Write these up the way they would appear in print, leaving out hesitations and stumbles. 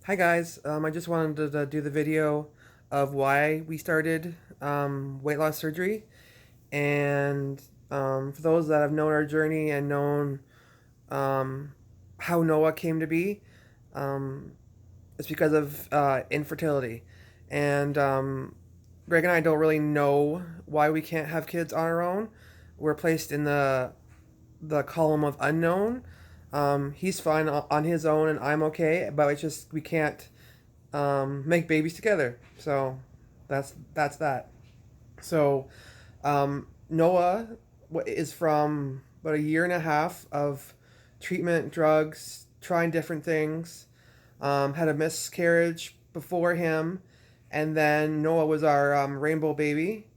Hi guys, I just wanted to do the video of why we started weight loss surgery. And for those that have known our journey and known um, how Noah came to be, um, it's because of infertility. And Greg and I don't really know why we can't have kids on our own. We're placed in the column of unknown. He's fine on his own, and I'm okay, but it's just we can't make babies together. So that's that. So Noah is from about a year and a half of treatment, drugs, trying different things. Had a miscarriage before him, and then Noah was our rainbow baby.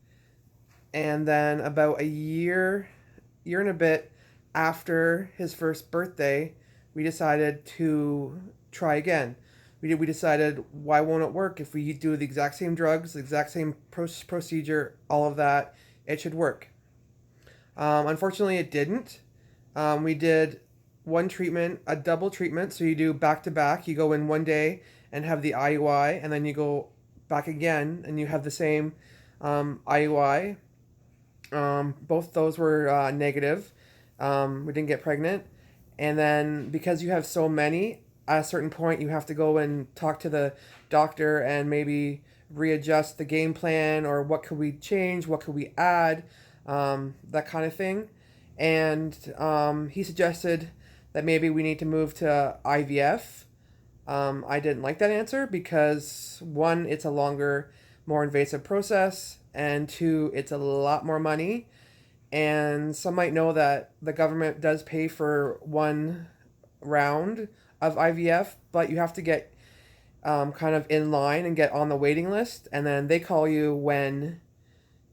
And then about a year and a bit after his first birthday, we decided to try again. We decided, why won't it work if we do the exact same drugs, the exact same procedure, all of that, it should work. Unfortunately, it didn't. We did one treatment, a double treatment, so you do back to back. You go in one day and have the IUI, and then you go back again and you have the same IUI. Both those were negative. We didn't get pregnant. And then because you have so many, at a certain point, you have to go and talk to the doctor and maybe readjust the game plan, or what could we change, what could we add, that kind of thing. And he suggested that maybe we need to move to IVF. I didn't like that answer because, one, it's a longer, more invasive process, and two, it's a lot more money. And some might know that the government does pay for one round of IVF, but you have to get kind of in line and get on the waiting list, and then they call you when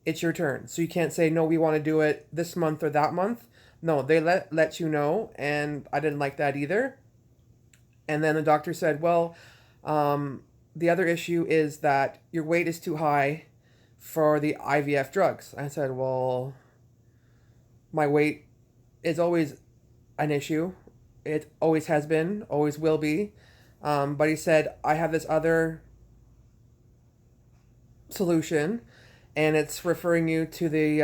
it's your turn. So you can't say, no, we want to do it this month or that month. No, they let you know, and I didn't like that either. And then the doctor said, well, the other issue is that your weight is too high for the IVF drugs. I said, well, my weight is always an issue. It always has been, always will be. But he said, I have this other solution, and it's referring you to the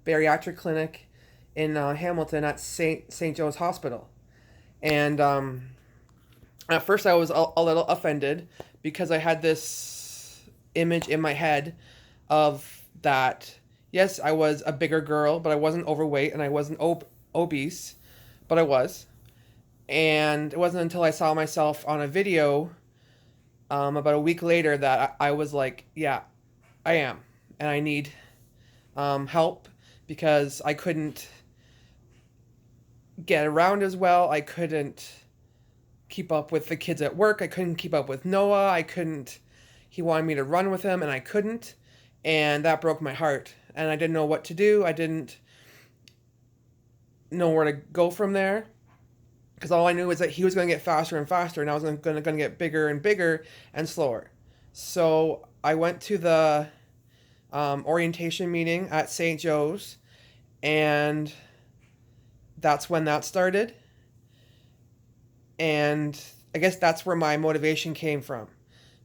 bariatric clinic in Hamilton at St. Joe's Hospital. And at first, I was a little offended because I had this image in my head of that. Yes, I was a bigger girl, but I wasn't overweight and I wasn't obese, but I was. And it wasn't until I saw myself on a video about a week later that I was like, yeah, I am. And I need help because I couldn't get around as well. I couldn't keep up with the kids at work. I couldn't keep up with Noah. I couldn't. He wanted me to run with him, and I couldn't. And that broke my heart. And I didn't know what to do. I didn't know where to go from there. Because all I knew was that he was going to get faster and faster, and I was going to get bigger and bigger and slower. So I went to the orientation meeting at St. Joe's, and that's when that started. And I guess that's where my motivation came from,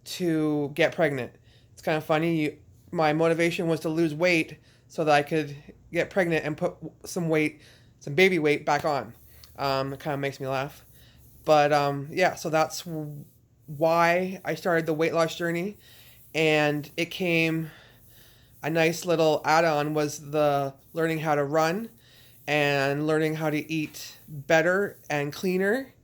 to get pregnant. It's kind of funny. My motivation was to lose weight so that I could get pregnant and put some weight, some baby weight back on. It kind of makes me laugh. But yeah, so that's why I started the weight loss journey. And it came, a nice little add on was the learning how to run and learning how to eat better and cleaner.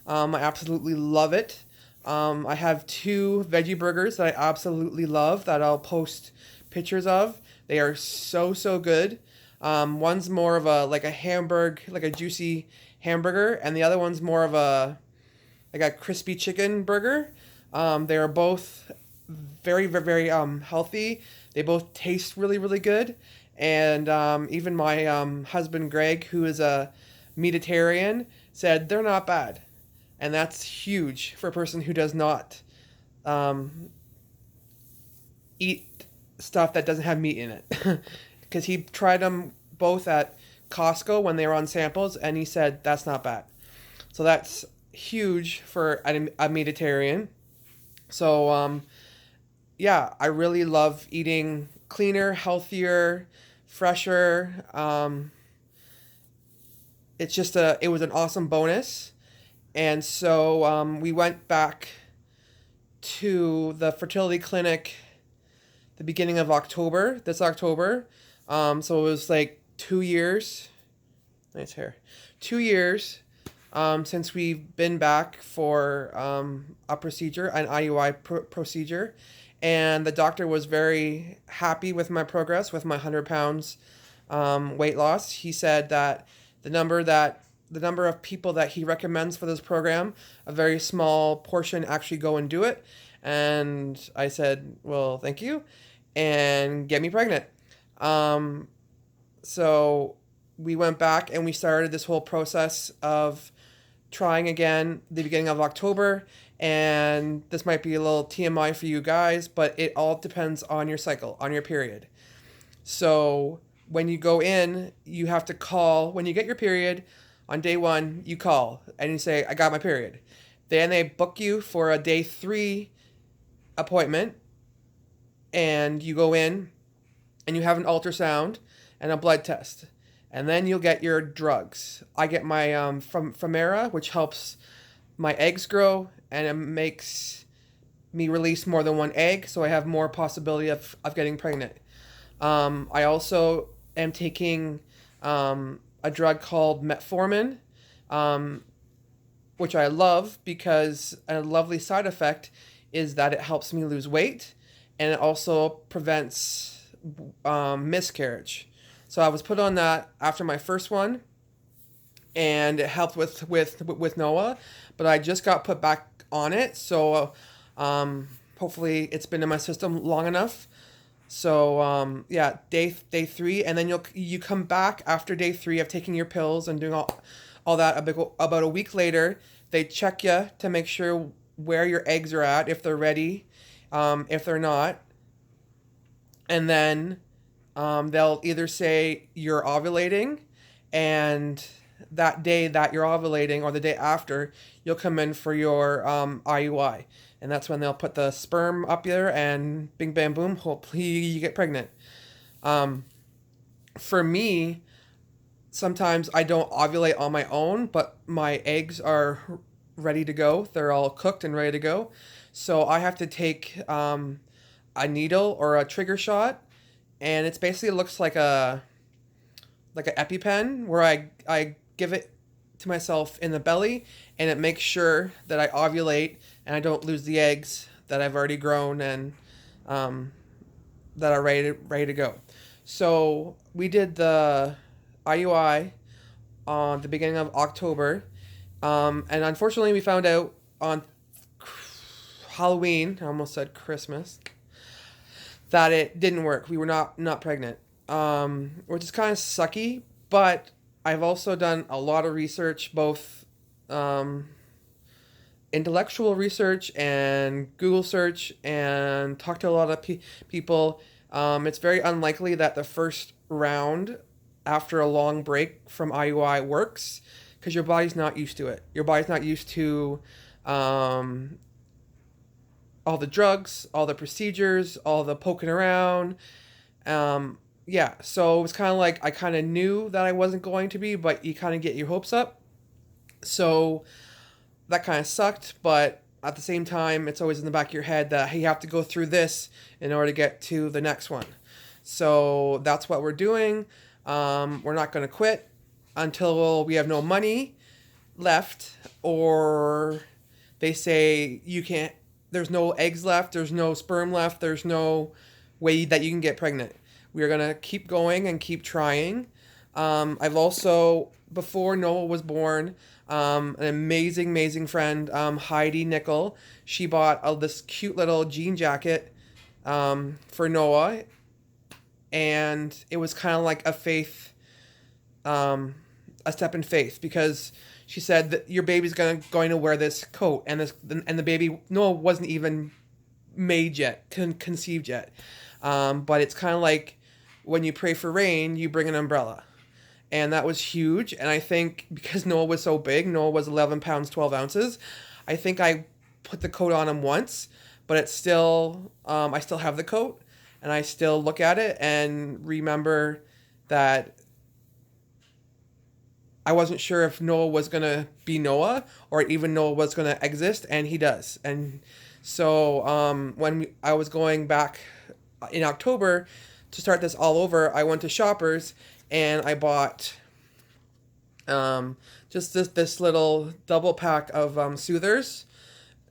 I absolutely love it. I have two veggie burgers that I absolutely love that I'll post pictures of. They are so good. One's more of a like a hamburger, like a juicy hamburger, and the other one's more of a like a crispy chicken burger. They are both very healthy. They both taste really good, and even my husband Greg, who is a meatitarian, said they're not bad, and that's huge for a person who does not um, eat stuff that doesn't have meat in it. Because he tried them both at Costco when they were on samples, and he said that's not bad. So that's huge for a meatitarian. So yeah, I really love eating cleaner, healthier, fresher. It was an awesome bonus. And so we went back to the fertility clinic the beginning of October, this October. So it was like 2 years. Nice hair. 2 years since we've been back for a procedure, an IUI procedure. And the doctor was very happy with my progress, with my 100 pounds weight loss. He said that the number of people that he recommends for this program, a very small portion actually go and do it. And I said, well, thank you, and get me pregnant. Um, so we went back and we started this whole process of trying again the beginning of October. And this might be a little TMI for you guys, but it all depends on your cycle, on your period. So when you go in, you have to call. When you get your period on day one, you call and you say, I got my period. Then they book you for a day 3 appointment, and you go in and you have an ultrasound and a blood test. And then you'll get your drugs. I get my from Femera, which helps my eggs grow, and it makes me release more than one egg, so I have more possibility of getting pregnant. I also am taking a drug called metformin, um, which I love because a lovely side effect is that it helps me lose weight, and it also prevents miscarriage. So I was put on that after my first one, and it helped with Noah, but I just got put back on it. So hopefully it's been in my system long enough. So yeah, day 3, and then you come back after day 3 of taking your pills and doing all that. About a week later, they check you to make sure where your eggs are at, if they're ready, if they're not, and then they'll either say you're ovulating, and that day that you're ovulating or the day after, you'll come in for your IUI. And that's when they'll put the sperm up there and bing, bam, boom, hopefully you get pregnant. Um, for me, sometimes I don't ovulate on my own, but my eggs are ready to go. They're all cooked and ready to go. So I have to take a needle or a trigger shot, and it's basically looks like an EpiPen where I give it to myself in the belly, and it makes sure that I ovulate and I don't lose the eggs that I've already grown and that are ready to go. So we did the IUI on the beginning of October, and unfortunately we found out on Halloween, I almost said Christmas, that it didn't work. We were not pregnant, which is kind of sucky. But I've also done a lot of research, both intellectual research and Google search, and talked to a lot of people. It's very unlikely that the first round after a long break from IUI works, because your body's not used to it. Your body's not used to um, all the drugs, all the procedures, all the poking around. Yeah, so it was kind of like I kind of knew that I wasn't going to be, but you kind of get your hopes up. So that kind of sucked, but at the same time, it's always in the back of your head that hey, you have to go through this in order to get to the next one. So that's what we're doing. We're not going to quit until we have no money left, or they say you can't, there's no eggs left, there's no sperm left, there's no way that you can get pregnant. We are going to keep going and keep trying. I've also, before Noah was born, an amazing friend, Heidi Nickel, she bought this cute little jean jacket for Noah, and it was kind of like a faith, a step in faith, because she said that your baby's going to wear this coat, and the baby Noah wasn't even made yet, conceived yet, but it's kind of like when you pray for rain, you bring an umbrella. And that was huge. And I think because Noah was so big, Noah was 11 pounds, 12 ounces, I think I put the coat on him once, but it's still, I still have the coat, and I still look at it and remember that I wasn't sure if Noah was gonna be Noah or even Noah was gonna exist, and he does. And so I was going back in October to start this all over, I went to Shoppers and I bought just this little double pack of soothers,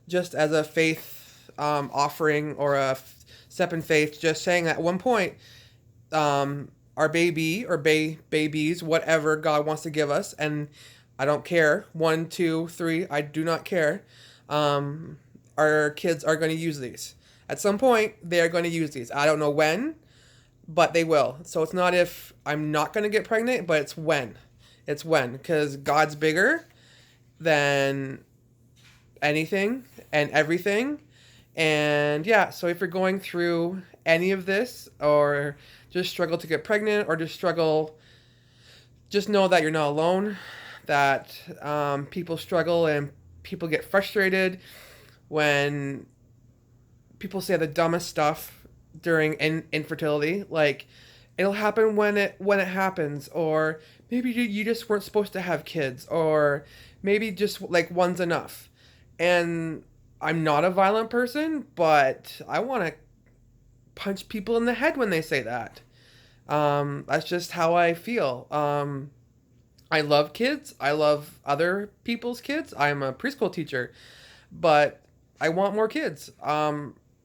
just as a faith offering or a step in faith. Just saying that at one point, our baby or babies, whatever God wants to give us, and I don't care, 1, 2, 3, I do not care. Our kids are going to use these. At some point, they are going to use these. I don't know when, but they will. So it's not if I'm not going to get pregnant, but it's when. It's when, because God's bigger than anything and everything. And yeah, so if you're going through any of this or just struggle to get pregnant or just struggle, just know that you're not alone, that people struggle and people get frustrated when people say the dumbest stuff during infertility, like it'll happen when it happens, or maybe you just weren't supposed to have kids, or maybe just like one's enough. And I'm not a violent person, but I want to punch people in the head when they say that. That's just how I feel. I love kids. I love other people's kids. I'm a preschool teacher, but I want more kids.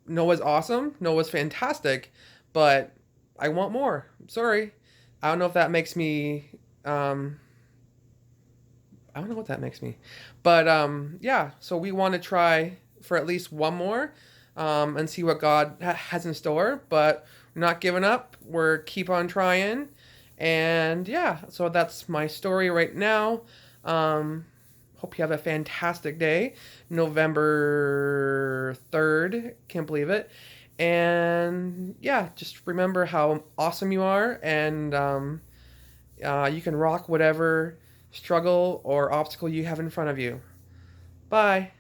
Noah's awesome. Noah's fantastic, but I want more. Sorry. I don't know if that makes me. I don't know what that makes me, but yeah. So we want to try for at least one more, and see what God has in store. But we're not giving up. We're keep on trying, and yeah. So that's my story right now. Hope you have a fantastic day. November 3rd. Can't believe it. And yeah, just remember how awesome you are, and you can rock whatever struggle or obstacle you have in front of you. Bye.